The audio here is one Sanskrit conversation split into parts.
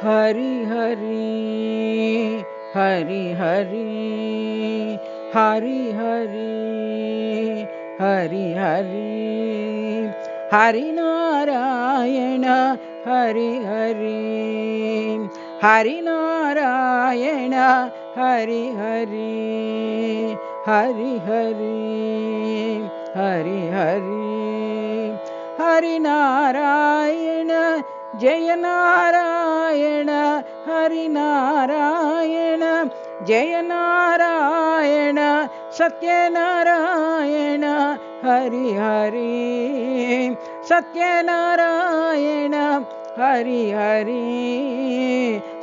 हरि हरि हरि हरि हरि हरि हरि हरि हरि नारायण हरि हरि हरि नारायण हरि हरि हरि हरि हरि हरि हरि नारायण जय नारायण हरि नारायण जय नारायण सत्यनारायण हरि हरि सत्यनारायण हरि हरि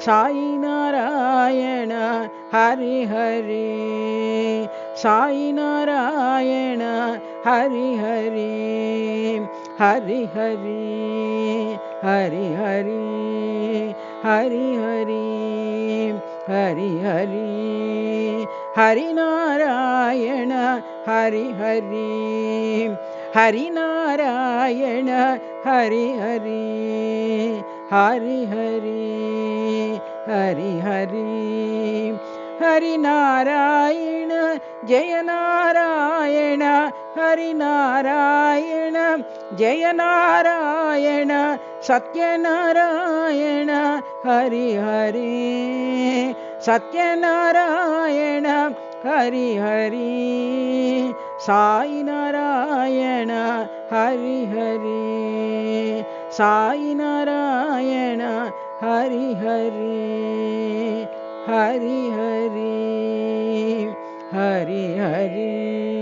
साई नारायण हरि हरि साई नारायण हरि हरि हरि हरि हरि हरि हरि हरि हरि हरि हरि नारायण हरि हरि हरि नारायण हरि हरि हरि हरि हरि हरि हरि नारायण जय नारायण हरि नारायण जय नारायण सत्यनारायण हरि हरि सत्यनारायण हरि हरि साई नारायण हरि हरि साई नारायण हरि हरि हरि हरि हरि हरि